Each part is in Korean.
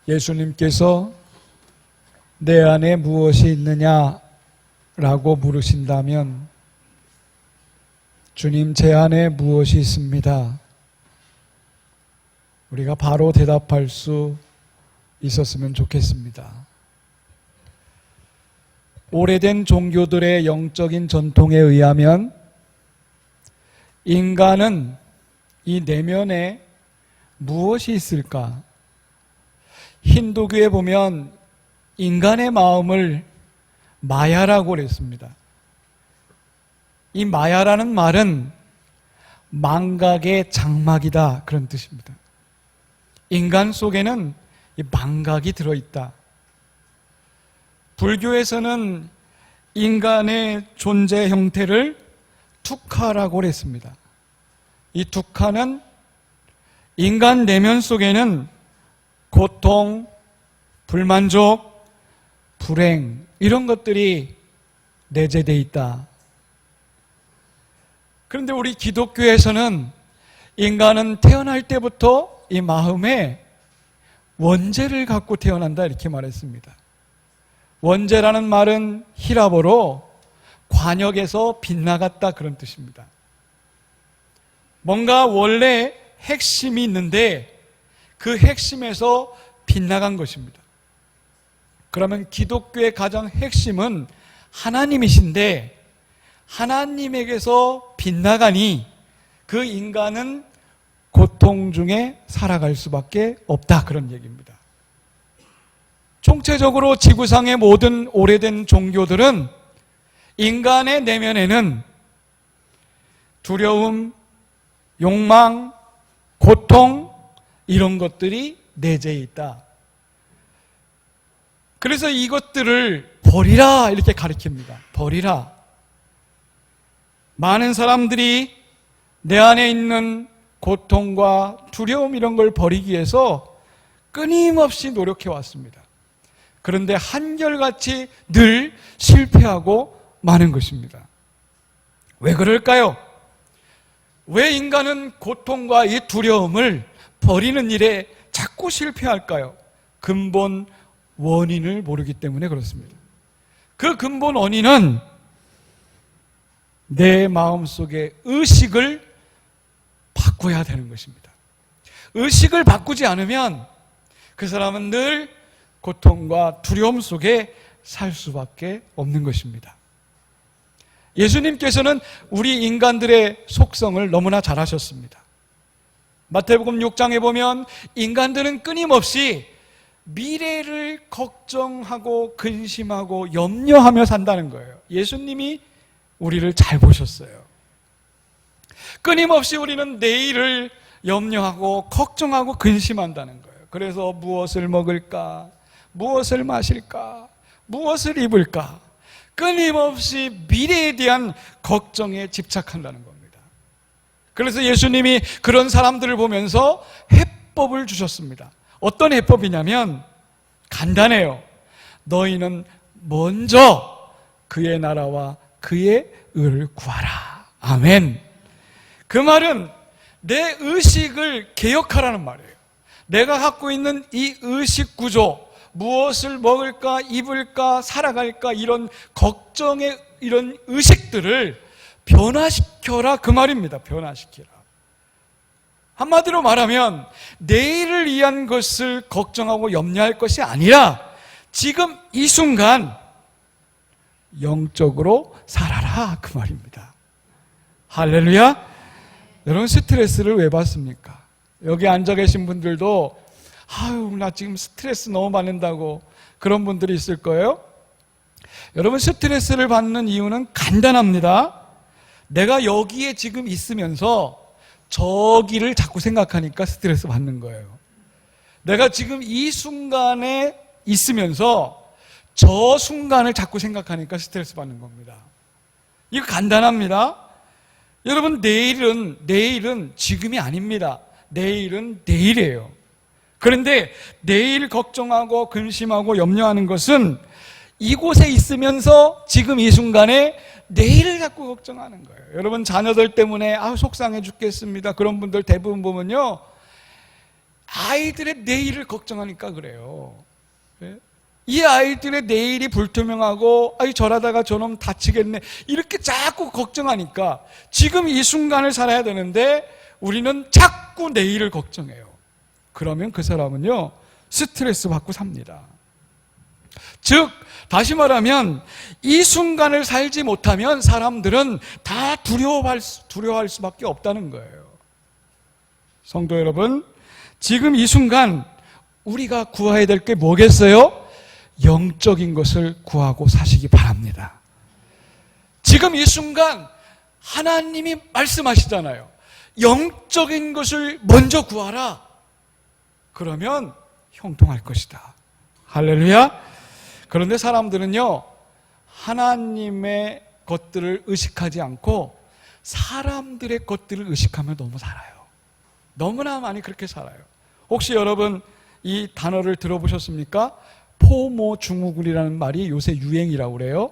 예수님께서 내 안에 무엇이 있느냐라고 물으신다면 주님, 제 안에 무엇이 있습니다. 우리가 바로 대답할 수 있었으면 좋겠습니다. 오래된 종교들의 영적인 전통에 의하면 인간은 이 내면에 무엇이 있을까? 힌두교에 보면 인간의 마음을 마야라고 그랬습니다. 이 마야라는 말은 망각의 장막이다, 그런 뜻입니다. 인간 속에는 이 망각이 들어있다. 불교에서는 인간의 존재 형태를 투카라고 그랬습니다. 이 투카는 인간 내면 속에는 고통, 불만족, 불행, 이런 것들이 내재되어 있다. 그런데 우리 기독교에서는 인간은 태어날 때부터 이 마음에 원죄를 갖고 태어난다, 이렇게 말했습니다. 원죄라는 말은 히라보로 관역에서 빗나갔다, 그런 뜻입니다. 뭔가 원래 핵심이 있는데 그 핵심에서 빗나간 것입니다. 그러면 기독교의 가장 핵심은 하나님이신데 하나님에게서 빗나가니 그 인간은 고통 중에 살아갈 수밖에 없다, 그런 얘기입니다. 총체적으로 지구상의 모든 오래된 종교들은 인간의 내면에는 두려움, 욕망, 고통, 이런 것들이 내재해 있다. 그래서 이것들을 버리라, 이렇게 가르칩니다. 버리라. 많은 사람들이 내 안에 있는 고통과 두려움, 이런 걸 버리기 위해서 끊임없이 노력해 왔습니다. 그런데 한결같이 늘 실패하고 마는 것입니다. 왜 그럴까요? 왜 인간은 고통과 이 두려움을 버리는 일에 자꾸 실패할까요? 근본 원인을 모르기 때문에 그렇습니다. 그 근본 원인은 내 마음속의 의식을 바꿔야 되는 것입니다. 의식을 바꾸지 않으면 그 사람은 늘 고통과 두려움 속에 살 수밖에 없는 것입니다. 예수님께서는 우리 인간들의 속성을 너무나 잘 아셨습니다. 마태복음 6장에 보면 인간들은 끊임없이 미래를 걱정하고 근심하고 염려하며 산다는 거예요. 예수님이 우리를 잘 보셨어요. 끊임없이 우리는 내일을 염려하고 걱정하고 근심한다는 거예요. 그래서 무엇을 먹을까? 무엇을 마실까? 무엇을 입을까? 끊임없이 미래에 대한 걱정에 집착한다는 겁니다. 그래서 예수님이 그런 사람들을 보면서 해법을 주셨습니다. 어떤 해법이냐면 간단해요. 너희는 먼저 그의 나라와 그의 의를 구하라. 아멘. 그 말은 내 의식을 개혁하라는 말이에요. 내가 갖고 있는 이 의식 구조, 무엇을 먹을까, 입을까, 살아갈까, 이런 걱정의 이런 의식들을 변화시켜라, 그 말입니다. 변화시키라. 한마디로 말하면 내일을 위한 것을 걱정하고 염려할 것이 아니라 지금 이 순간 영적으로 살아라, 그 말입니다. 할렐루야. 여러분, 스트레스를 왜 받습니까? 여기 앉아 계신 분들도 아유, 나 지금 스트레스 너무 받는다고 그런 분들이 있을 거예요. 여러분, 스트레스를 받는 이유는 간단합니다. 내가 여기에 지금 있으면서 저기를 자꾸 생각하니까 스트레스 받는 거예요. 내가 지금 이 순간에 있으면서 저 순간을 자꾸 생각하니까 스트레스 받는 겁니다. 이거 간단합니다. 여러분, 내일은 지금이 아닙니다. 내일은 내일이에요. 그런데 내일 걱정하고 근심하고 염려하는 것은 이곳에 있으면서 지금 이 순간에 내일을 자꾸 걱정하는 거예요. 여러분, 자녀들 때문에 속상해 죽겠습니다. 그런 분들 대부분 보면요, 아이들의 내일을 걱정하니까 그래요. 이 아이들의 내일이 불투명하고 아이 저러다가 저놈 다치겠네 이렇게 자꾸 걱정하니까 지금 이 순간을 살아야 되는데 우리는 자꾸 내일을 걱정해요. 그러면 그 사람은요 스트레스 받고 삽니다. 즉 다시 말하면 이 순간을 살지 못하면 사람들은 다 두려워할 수밖에 없다는 거예요. 성도 여러분, 지금 이 순간 우리가 구해야 될 게 뭐겠어요? 영적인 것을 구하고 사시기 바랍니다. 지금 이 순간 하나님이 말씀하시잖아요. 영적인 것을 먼저 구하라. 그러면 형통할 것이다. 할렐루야. 그런데 사람들은요 하나님의 것들을 의식하지 않고 사람들의 것들을 의식하며 너무 살아요. 너무나 많이 그렇게 살아요. 혹시 여러분 이 단어를 들어보셨습니까? 포모 증후군이라는 말이 요새 유행이라고 그래요.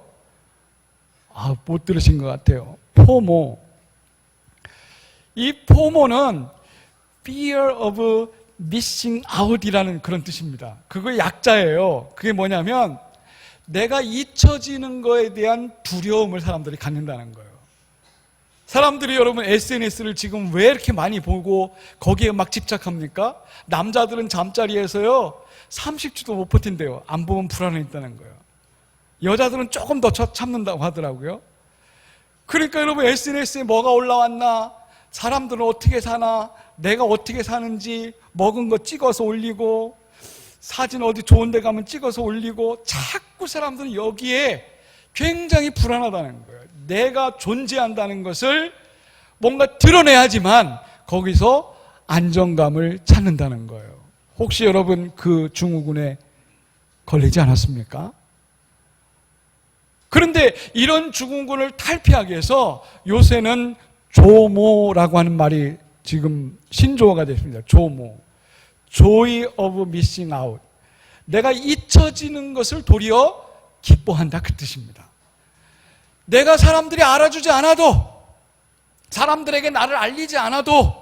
못 들으신 것 같아요. 포모. 이 포모는 Fear of Missing Out이라는 그런 뜻입니다. 그거 약자예요. 그게 뭐냐면 내가 잊혀지는 거에 대한 두려움을 사람들이 갖는다는 거예요. 사람들이 여러분 SNS를 지금 왜 이렇게 많이 보고 거기에 막 집착합니까? 남자들은 잠자리에서요 30초도 못 버틴대요. 안 보면 불안해진다는 거예요. 여자들은 조금 더 참는다고 하더라고요. 그러니까 여러분 SNS에 뭐가 올라왔나, 사람들은 어떻게 사나, 내가 어떻게 사는지 먹은 거 찍어서 올리고, 사진 어디 좋은 데 가면 찍어서 올리고, 자꾸 사람들은 여기에 굉장히 불안하다는 거예요. 내가 존재한다는 것을 뭔가 드러내야지만 거기서 안정감을 찾는다는 거예요. 혹시 여러분 그 증후군에 걸리지 않았습니까? 그런데 이런 증후군을 탈피하기 위해서 요새는 조모라고 하는 말이 지금 신조어가 됐습니다. 조모. Joy of missing out. 내가 잊혀지는 것을 도리어 기뻐한다 그 뜻입니다. 내가 사람들이 알아주지 않아도, 사람들에게 나를 알리지 않아도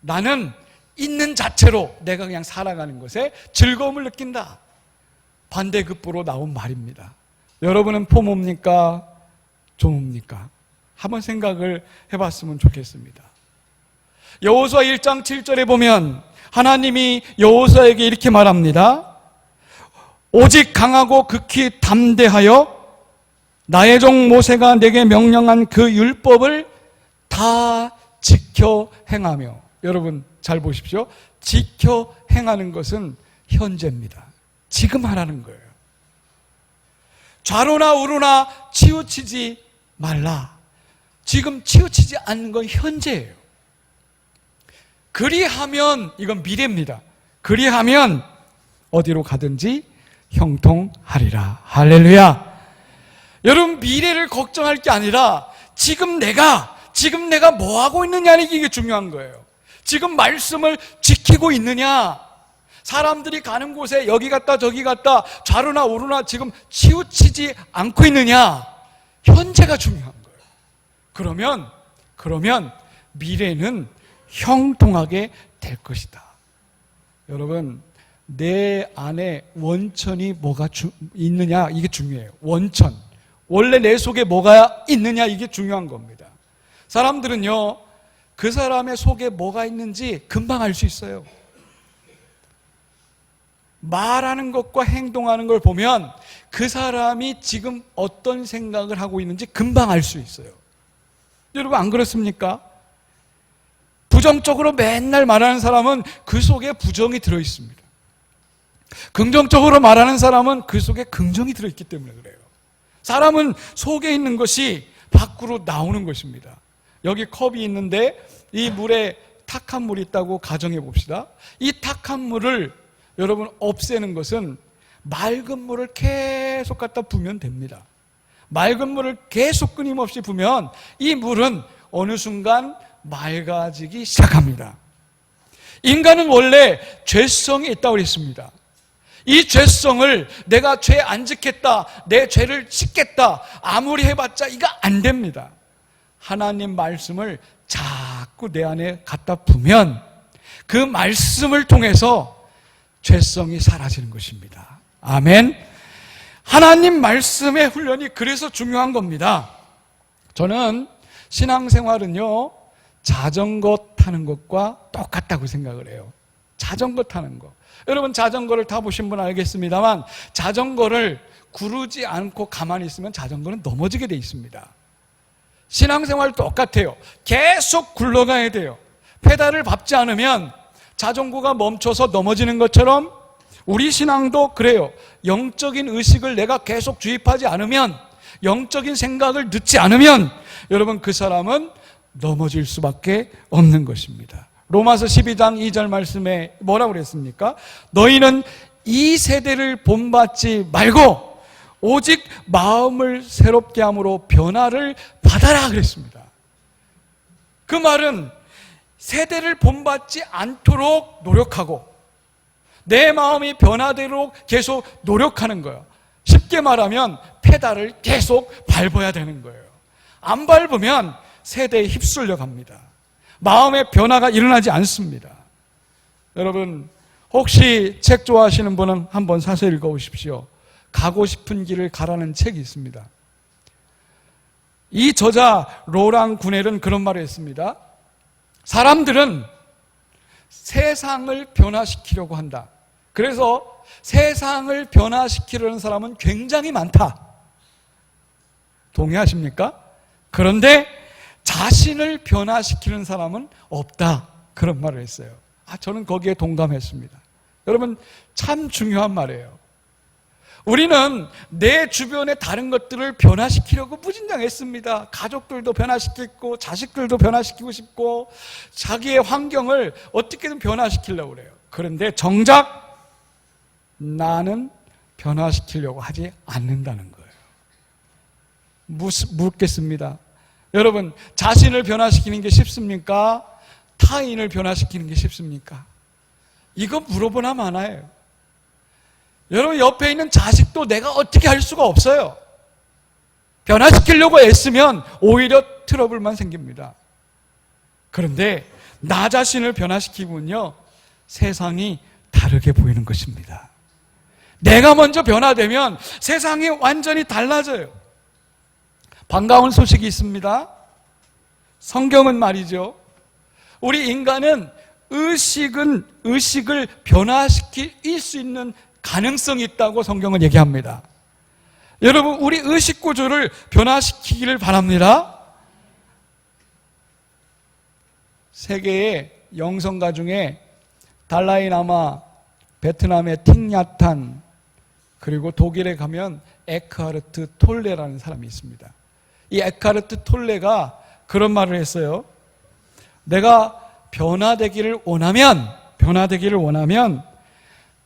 나는 있는 자체로 내가 그냥 살아가는 것에 즐거움을 느낀다. 반대급부로 나온 말입니다. 여러분은 포모입니까? 조모입니까? 한번 생각을 해봤으면 좋겠습니다. 여호수아 1장 7절에 보면 하나님이 여호수아에게 이렇게 말합니다. 오직 강하고 극히 담대하여 나의 종 모세가 내게 명령한 그 율법을 다 지켜 행하며. 여러분 잘 보십시오. 지켜 행하는 것은 현재입니다. 지금 하라는 거예요. 좌로나 우로나 치우치지 말라. 지금 치우치지 않는 건 현재예요. 그리하면, 이건 미래입니다. 그리하면 어디로 가든지 형통하리라. 할렐루야. 여러분 미래를 걱정할 게 아니라 지금 내가 뭐 하고 있느냐는 이게 중요한 거예요. 지금 말씀을 지키고 있느냐, 사람들이 가는 곳에 여기 갔다 저기 갔다 좌로나 우로나 지금 치우치지 않고 있느냐, 현재가 중요한 거예요. 그러면 미래는 형통하게 될 것이다. 여러분 내 안에 원천이 뭐가 있느냐 이게 중요해요. 원천, 원래 내 속에 뭐가 있느냐 이게 중요한 겁니다. 사람들은요 그 사람의 속에 뭐가 있는지 금방 알 수 있어요. 말하는 것과 행동하는 걸 보면 그 사람이 지금 어떤 생각을 하고 있는지 금방 알 수 있어요. 여러분 안 그렇습니까? 부정적으로 맨날 말하는 사람은 그 속에 부정이 들어있습니다. 긍정적으로 말하는 사람은 그 속에 긍정이 들어있기 때문에 그래요. 사람은 속에 있는 것이 밖으로 나오는 것입니다. 여기 컵이 있는데 이 물에 탁한 물이 있다고 가정해 봅시다. 이 탁한 물을 여러분 없애는 것은 맑은 물을 계속 갖다 부으면 됩니다. 맑은 물을 계속 끊임없이 부으면 이 물은 어느 순간 맑아지기 시작합니다. 인간은 원래 죄성이 있다고 그랬습니다. 이 죄성을 내가 죄 안 짓겠다, 내 죄를 씻겠다 아무리 해봤자 이거 안 됩니다. 하나님 말씀을 자꾸 내 안에 갖다 부으면 그 말씀을 통해서 죄성이 사라지는 것입니다. 아멘. 하나님 말씀의 훈련이 그래서 중요한 겁니다. 저는 신앙생활은요, 자전거 타는 것과 똑같다고 생각을 해요. 자전거 타는 거. 여러분 자전거를 타보신 분 알겠습니다만 자전거를 구르지 않고 가만히 있으면 자전거는 넘어지게 돼 있습니다. 신앙생활 똑같아요. 계속 굴러가야 돼요. 페달을 밟지 않으면 자전거가 멈춰서 넘어지는 것처럼 우리 신앙도 그래요. 영적인 의식을 내가 계속 주입하지 않으면, 영적인 생각을 넣지 않으면 여러분 그 사람은 넘어질 수밖에 없는 것입니다. 로마서 12장 2절 말씀에 뭐라고 그랬습니까? 너희는 이 세대를 본받지 말고 오직 마음을 새롭게 함으로 변화를 받아라 그랬습니다. 그 말은 세대를 본받지 않도록 노력하고 내 마음이 변화되도록 계속 노력하는 거예요. 쉽게 말하면 페달을 계속 밟아야 되는 거예요. 안 밟으면 세대에 휩쓸려 갑니다. 마음의 변화가 일어나지 않습니다. 여러분 혹시 책 좋아하시는 분은 한번 사서 읽어보십시오. 가고 싶은 길을 가라는 책이 있습니다. 이 저자 로랑 구넬은 그런 말을 했습니다. 사람들은 세상을 변화시키려고 한다. 그래서 세상을 변화시키려는 사람은 굉장히 많다. 동의하십니까? 그런데 자신을 변화시키는 사람은 없다. 그런 말을 했어요. 저는 거기에 동감했습니다. 여러분 참 중요한 말이에요. 우리는 내 주변의 다른 것들을 변화시키려고 무진장했습니다. 가족들도 변화시키고 자식들도 변화시키고 싶고 자기의 환경을 어떻게든 변화시키려고 그래요. 그런데 정작 나는 변화시키려고 하지 않는다는 거예요. 묻겠습니다. 여러분 자신을 변화시키는 게 쉽습니까? 타인을 변화시키는 게 쉽습니까? 이거 물어보나 마나요. 여러분 옆에 있는 자식도 내가 어떻게 할 수가 없어요. 변화시키려고 애쓰면 오히려 트러블만 생깁니다. 그런데 나 자신을 변화시키면요 세상이 다르게 보이는 것입니다. 내가 먼저 변화되면 세상이 완전히 달라져요. 반가운 소식이 있습니다. 성경은 말이죠, 우리 인간은 의식을 변화시킬 수 있는 가능성이 있다고 성경은 얘기합니다. 여러분 우리 의식 구조를 변화시키기를 바랍니다. 세계의 영성가 중에 달라이라마, 베트남의 틱야탄, 그리고 독일에 가면 에크하르트 톨레라는 사람이 있습니다. 이 에크하르트 톨레가 그런 말을 했어요. 내가 변화되기를 원하면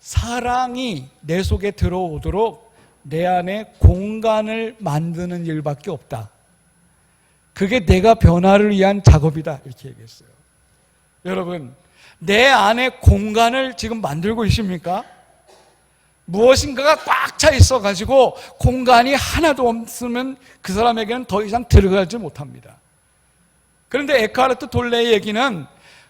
사랑이 내 속에 들어오도록 내 안에 공간을 만드는 일밖에 없다. 그게 내가 변화를 위한 작업이다. 이렇게 얘기했어요. 여러분, 내 안에 공간을 지금 만들고 계십니까? 무엇인가가 꽉 차 있어가지고 공간이 하나도 없으면 그 사람에게는 더 이상 들어가지 못합니다. 그런데 에크하르트 톨레의 얘기는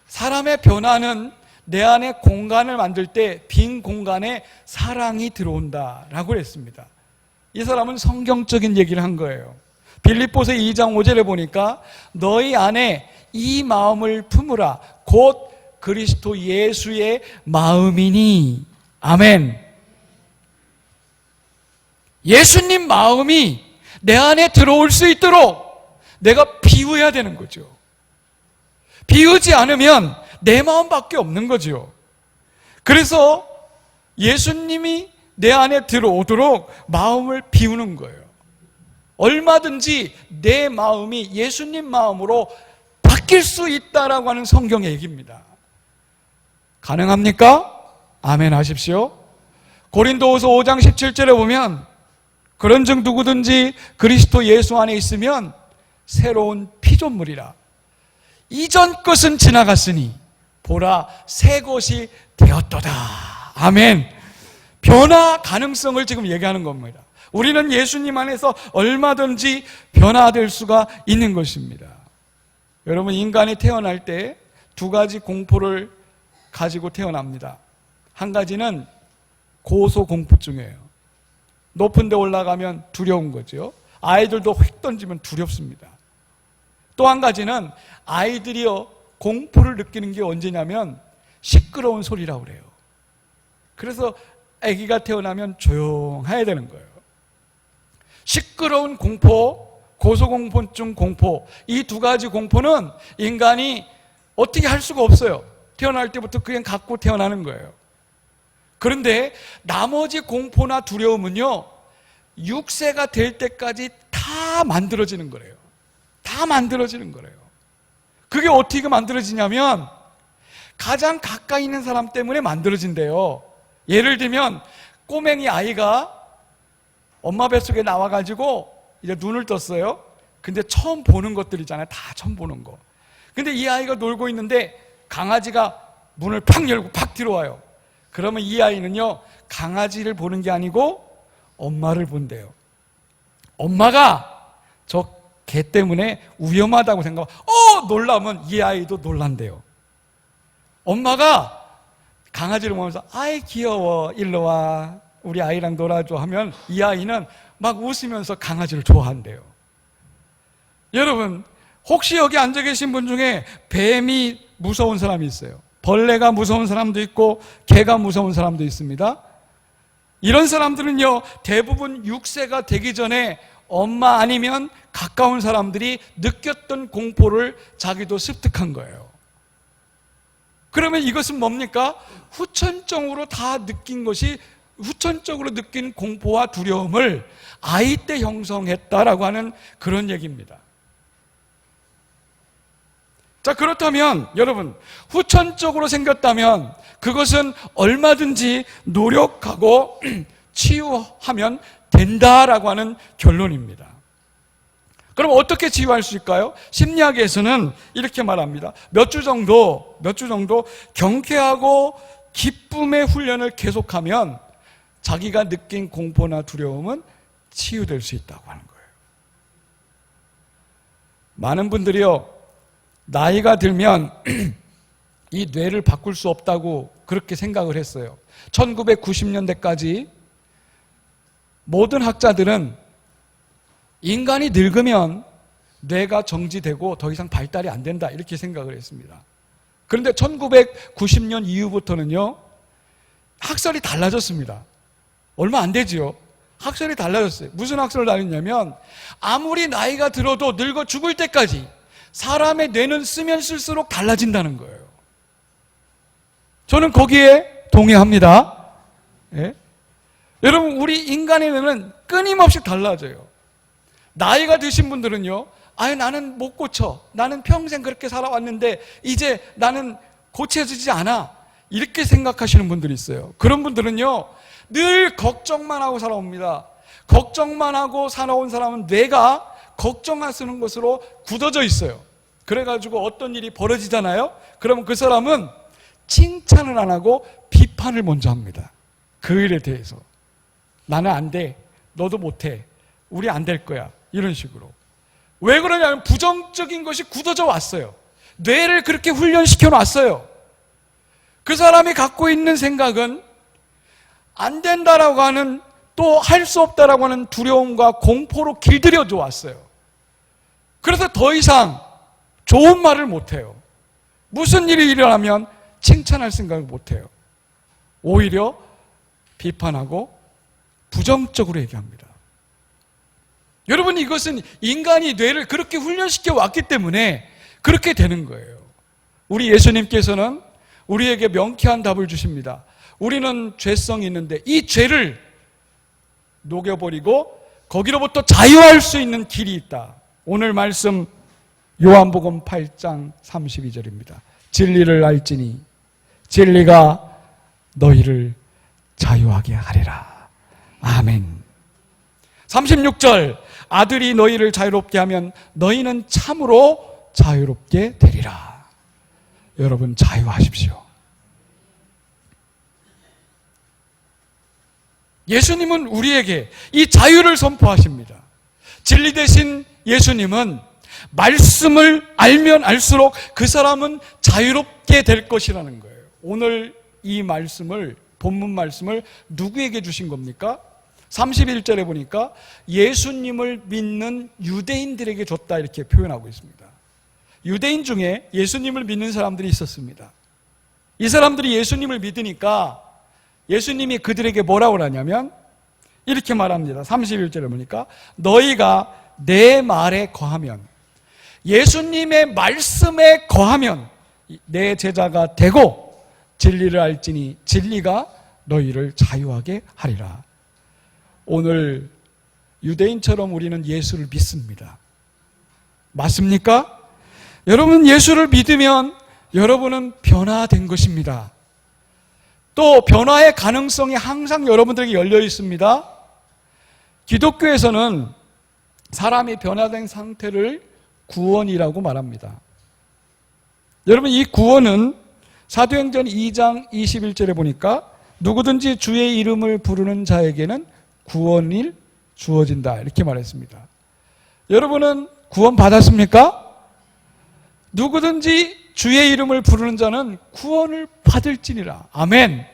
사람의 변화는 내 안에 공간을 만들 때 빈 공간에 사랑이 들어온다라고 했습니다. 이 사람은 성경적인 얘기를 한 거예요. 빌립보서 2장 5절에 보니까 너희 안에 이 마음을 품으라 곧 그리스도 예수의 마음이니. 아멘. 예수님 마음이 내 안에 들어올 수 있도록 내가 비워야 되는 거죠. 비우지 않으면 내 마음밖에 없는 거죠. 그래서 예수님이 내 안에 들어오도록 마음을 비우는 거예요. 얼마든지 내 마음이 예수님 마음으로 바뀔 수 있다라고 하는 성경의 얘기입니다. 가능합니까? 아멘 하십시오. 고린도후서 5장 17절에 보면 그런즉 누구든지 그리스도 예수 안에 있으면 새로운 피조물이라. 이전 것은 지나갔으니 보라 새 것이 되었도다. 아멘. 변화 가능성을 지금 얘기하는 겁니다. 우리는 예수님 안에서 얼마든지 변화될 수가 있는 것입니다. 여러분 인간이 태어날 때 두 가지 공포를 가지고 태어납니다. 한 가지는 고소공포증이에요. 높은 데 올라가면 두려운 거죠. 아이들도 휙 던지면 두렵습니다. 또 한 가지는 아이들이요, 공포를 느끼는 게 언제냐면 시끄러운 소리라고 그래요. 그래서 아기가 태어나면 조용해야 되는 거예요. 시끄러운 공포, 고소공포증 공포, 이 두 가지 공포는 인간이 어떻게 할 수가 없어요. 태어날 때부터 그냥 갖고 태어나는 거예요. 그런데 나머지 공포나 두려움은요, 6세가 될 때까지 다 만들어지는 거래요. 다 만들어지는 거래요. 그게 어떻게 만들어지냐면 가장 가까이 있는 사람 때문에 만들어진대요. 예를 들면 꼬맹이 아이가 엄마 뱃속에 나와가지고 이제 눈을 떴어요. 근데 처음 보는 것들이잖아요. 다 처음 보는 거. 근데 이 아이가 놀고 있는데 강아지가 문을 팍 열고 팍 들어와요. 그러면 이 아이는요, 강아지를 보는 게 아니고 엄마를 본대요. 엄마가 저 개 때문에 위험하다고 생각하고 놀라면 이 아이도 놀란대요. 엄마가 강아지를 보면서 아이 귀여워, 일로 와, 우리 아이랑 놀아줘 하면 이 아이는 막 웃으면서 강아지를 좋아한대요. 여러분, 혹시 여기 앉아 계신 분 중에 뱀이 무서운 사람이 있어요? 벌레가 무서운 사람도 있고 개가 무서운 사람도 있습니다. 이런 사람들은요, 대부분 6세가 되기 전에 엄마 아니면 가까운 사람들이 느꼈던 공포를 자기도 습득한 거예요. 그러면 이것은 뭡니까? 후천적으로 다 느낀 것이, 후천적으로 느낀 공포와 두려움을 아이 때 형성했다라고 하는 그런 얘기입니다. 자, 그렇다면 여러분, 후천적으로 생겼다면 그것은 얼마든지 노력하고 치유하면 된다라고 하는 결론입니다. 그럼 어떻게 치유할 수 있을까요? 심리학에서는 이렇게 말합니다. 몇 주 정도 경쾌하고 기쁨의 훈련을 계속하면 자기가 느낀 공포나 두려움은 치유될 수 있다고 하는 거예요. 많은 분들이요, 나이가 들면 이 뇌를 바꿀 수 없다고 그렇게 생각을 했어요. 1990년대까지 모든 학자들은 인간이 늙으면 뇌가 정지되고 더 이상 발달이 안 된다, 이렇게 생각을 했습니다. 그런데 1990년 이후부터는요, 학설이 달라졌습니다. 얼마 안 되지요. 학설이 달라졌어요. 무슨 학설을 달렸냐면 아무리 나이가 들어도 늙어 죽을 때까지 사람의 뇌는 쓰면 쓸수록 달라진다는 거예요. 저는 거기에 동의합니다. 예? 여러분, 우리 인간의 뇌는 끊임없이 달라져요. 나이가 드신 분들은요, 아니 나는 못 고쳐, 나는 평생 그렇게 살아왔는데 이제 나는 고쳐지지 않아, 이렇게 생각하시는 분들이 있어요. 그런 분들은요, 늘 걱정만 하고 살아옵니다. 걱정만 하고 살아온 사람은 뇌가 걱정하시는 것으로 굳어져 있어요. 그래가지고 어떤 일이 벌어지잖아요. 그러면 그 사람은 칭찬을 안 하고 비판을 먼저 합니다. 그 일에 대해서. 나는 안 돼, 너도 못해, 우리 안 될 거야, 이런 식으로. 왜 그러냐면 부정적인 것이 굳어져 왔어요. 뇌를 그렇게 훈련시켜 놨어요. 그 사람이 갖고 있는 생각은 안 된다라고 하는, 또 할 수 없다라고 하는 두려움과 공포로 길들여져 왔어요. 그래서 더 이상 좋은 말을 못해요. 무슨 일이 일어나면 칭찬할 생각을 못해요. 오히려 비판하고 부정적으로 얘기합니다. 여러분, 이것은 인간이 뇌를 그렇게 훈련시켜 왔기 때문에 그렇게 되는 거예요. 우리 예수님께서는 우리에게 명쾌한 답을 주십니다. 우리는 죄성이 있는데 이 죄를 녹여버리고 거기로부터 자유할 수 있는 길이 있다. 오늘 말씀 요한복음 8장 32절입니다. 진리를 알지니 진리가 너희를 자유하게 하리라. 아멘. 36절, 아들이 너희를 자유롭게 하면 너희는 참으로 자유롭게 되리라. 여러분, 자유하십시오. 예수님은 우리에게 이 자유를 선포하십니다. 진리 대신 예수님은 말씀을 알면 알수록 그 사람은 자유롭게 될 것이라는 거예요. 오늘 이 말씀을, 본문 말씀을 누구에게 주신 겁니까? 31절에 보니까 예수님을 믿는 유대인들에게 줬다 이렇게 표현하고 있습니다. 유대인 중에 예수님을 믿는 사람들이 있었습니다. 이 사람들이 예수님을 믿으니까 예수님이 그들에게 뭐라고 하냐면 이렇게 말합니다. 31절에 보니까 너희가 내 말에 거하면, 예수님의 말씀에 거하면 내 제자가 되고 진리를 알지니 진리가 너희를 자유하게 하리라. 오늘 유대인처럼 우리는 예수를 믿습니다. 맞습니까? 여러분, 예수를 믿으면 여러분은 변화된 것입니다. 또 변화의 가능성이 항상 여러분들에게 열려 있습니다. 기독교에서는 사람이 변화된 상태를 구원이라고 말합니다. 여러분, 이 구원은 사도행전 2장 21절에 보니까 누구든지 주의 이름을 부르는 자에게는 구원이 주어진다 이렇게 말했습니다. 여러분은 구원 받았습니까? 누구든지 주의 이름을 부르는 자는 구원을 받을지니라. 아멘.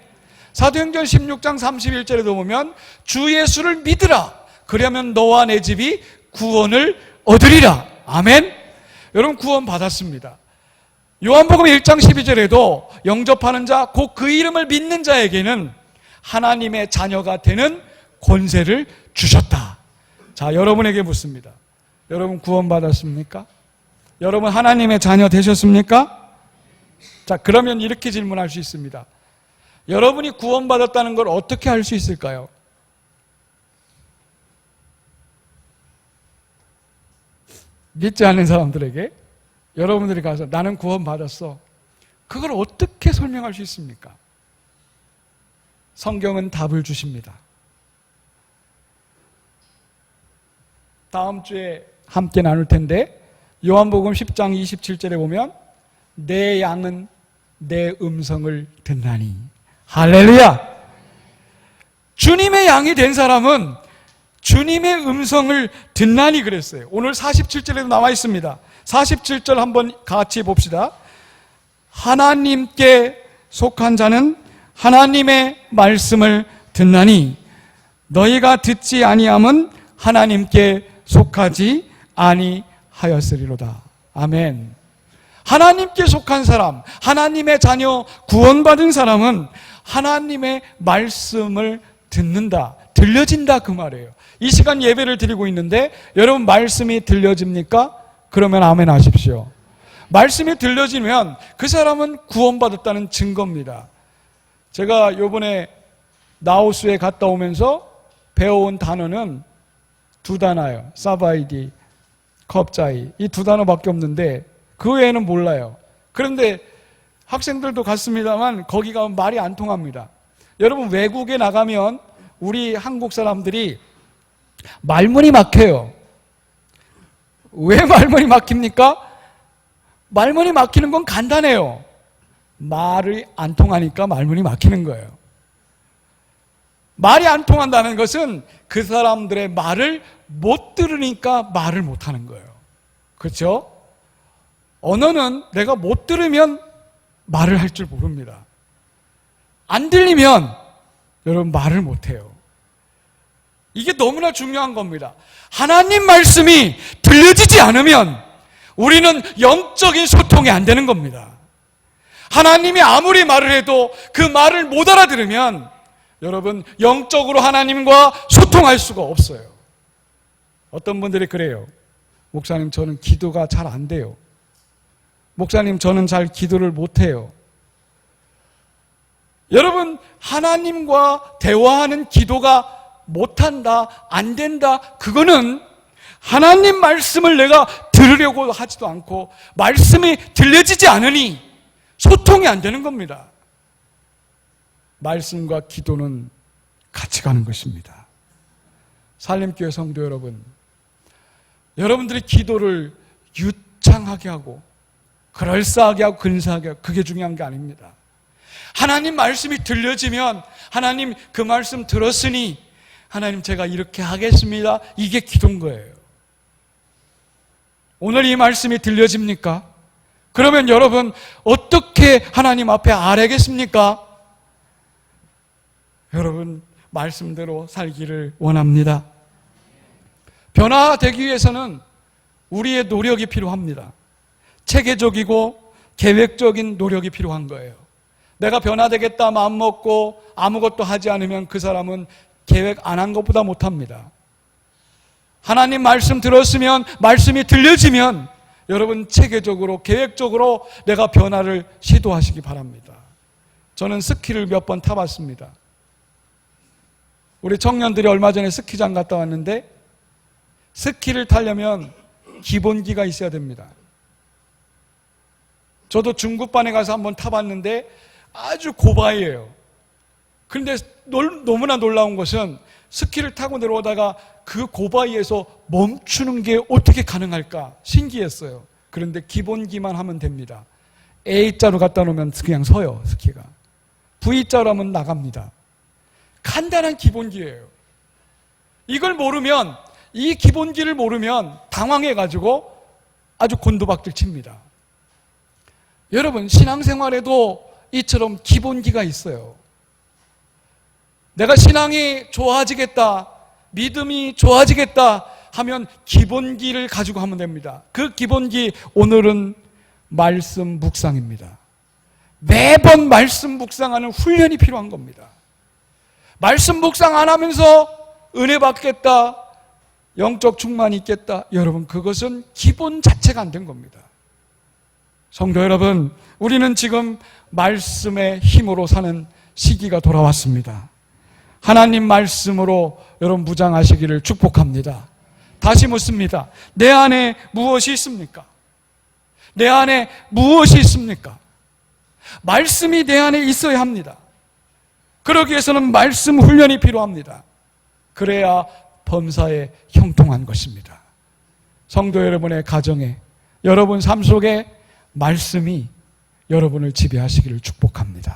사도행전 16장 31절에도 보면 주 예수를 믿으라. 그러면 너와 내 집이 구원을 얻으리라. 아멘. 여러분, 구원 받았습니다. 요한복음 1장 12절에도 영접하는 자, 곧 그 이름을 믿는 자에게는 하나님의 자녀가 되는 권세를 주셨다. 자, 여러분에게 묻습니다. 여러분 구원 받았습니까? 여러분 하나님의 자녀 되셨습니까? 자, 그러면 이렇게 질문할 수 있습니다. 여러분이 구원받았다는 걸 어떻게 알 수 있을까요? 믿지 않는 사람들에게 여러분들이 가서 나는 구원받았어, 그걸 어떻게 설명할 수 있습니까? 성경은 답을 주십니다. 다음 주에 함께 나눌 텐데 요한복음 10장 27절에 보면 내 양은 내 음성을 듣나니. 할렐루야. 주님의 양이 된 사람은 주님의 음성을 듣나니 그랬어요. 오늘 47절에도 나와 있습니다. 47절 한번 같이 봅시다. 하나님께 속한 자는 하나님의 말씀을 듣나니 너희가 듣지 아니함은 하나님께 속하지 아니하였으리로다. 아멘. 하나님께 속한 사람, 하나님의 자녀, 구원받은 사람은 하나님의 말씀을 듣는다, 들려진다 그 말이에요. 이 시간 예배를 드리고 있는데 여러분 말씀이 들려집니까? 그러면 아멘 하십시오. 말씀이 들려지면 그 사람은 구원받았다는 증거입니다. 제가 요번에 라오스에 갔다 오면서 배워온 단어는 두 단어예요. 사바이디, 컵자이. 이 두 단어밖에 없는데 그 외에는 몰라요. 그런데 학생들도 갔습니다만 거기 가면 말이 안 통합니다. 여러분 외국에 나가면 우리 한국 사람들이 말문이 막혀요. 왜 말문이 막힙니까? 말문이 막히는 건 간단해요. 말이 안 통하니까 말문이 막히는 거예요. 말이 안 통한다는 것은 그 사람들의 말을 못 들으니까 말을 못 하는 거예요. 그렇죠? 언어는 내가 못 들으면 말을 할 줄 모릅니다. 안 들리면 여러분 말을 못 해요. 이게 너무나 중요한 겁니다. 하나님 말씀이 들려지지 않으면 우리는 영적인 소통이 안 되는 겁니다. 하나님이 아무리 말을 해도 그 말을 못 알아들으면 여러분 영적으로 하나님과 소통할 수가 없어요. 어떤 분들이 그래요. 목사님 저는 기도가 잘 안 돼요. 목사님 저는 잘 기도를 못 해요. 여러분 하나님과 대화하는 기도가 못한다, 안 된다, 그거는 하나님 말씀을 내가 들으려고 하지도 않고 말씀이 들려지지 않으니 소통이 안 되는 겁니다. 말씀과 기도는 같이 가는 것입니다. 살림교회 성도 여러분, 여러분들이 기도를 유창하게 하고 그럴싸하게 하고 근사하게 하고 그게 중요한 게 아닙니다. 하나님 말씀이 들려지면 하나님 그 말씀 들었으니 하나님 제가 이렇게 하겠습니다. 이게 기도인 거예요. 오늘 이 말씀이 들려집니까? 그러면 여러분 어떻게 하나님 앞에 아뢰겠습니까? 여러분 말씀대로 살기를 원합니다. 변화되기 위해서는 우리의 노력이 필요합니다. 체계적이고 계획적인 노력이 필요한 거예요. 내가 변화되겠다 마음먹고 아무것도 하지 않으면 그 사람은 계획 안 한 것보다 못합니다. 하나님 말씀 들었으면, 말씀이 들려지면 여러분 체계적으로 계획적으로 내가 변화를 시도하시기 바랍니다. 저는 스키를 몇 번 타봤습니다. 우리 청년들이 얼마 전에 스키장 갔다 왔는데 스키를 타려면 기본기가 있어야 됩니다. 저도 중급반에 가서 한번 타봤는데 아주 고바이에요. 그런데 너무나 놀라운 것은 스키를 타고 내려오다가 그 고바이에서 멈추는 게 어떻게 가능할까 신기했어요. 그런데 기본기만 하면 됩니다. A자로 갖다 놓으면 그냥 서요, 스키가. V자로 하면 나갑니다. 간단한 기본기예요. 이걸 모르면, 이 기본기를 모르면 당황해가지고 아주 곤두박질 칩니다. 여러분 신앙생활에도 이처럼 기본기가 있어요. 내가 신앙이 좋아지겠다, 믿음이 좋아지겠다 하면 기본기를 가지고 하면 됩니다. 그 기본기, 오늘은 말씀 묵상입니다. 매번 말씀 묵상하는 훈련이 필요한 겁니다. 말씀 묵상 안 하면서 은혜 받겠다, 영적 충만이 있겠다, 여러분 그것은 기본 자체가 안 된 겁니다. 성도 여러분, 우리는 지금 말씀의 힘으로 사는 시기가 돌아왔습니다. 하나님 말씀으로 여러분 무장하시기를 축복합니다. 다시 묻습니다. 내 안에 무엇이 있습니까? 내 안에 무엇이 있습니까? 말씀이 내 안에 있어야 합니다. 그러기 위해서는 말씀 훈련이 필요합니다. 그래야 범사에 형통한 것입니다. 성도 여러분의 가정에, 여러분 삶 속에 말씀이 여러분을 지배하시기를 축복합니다.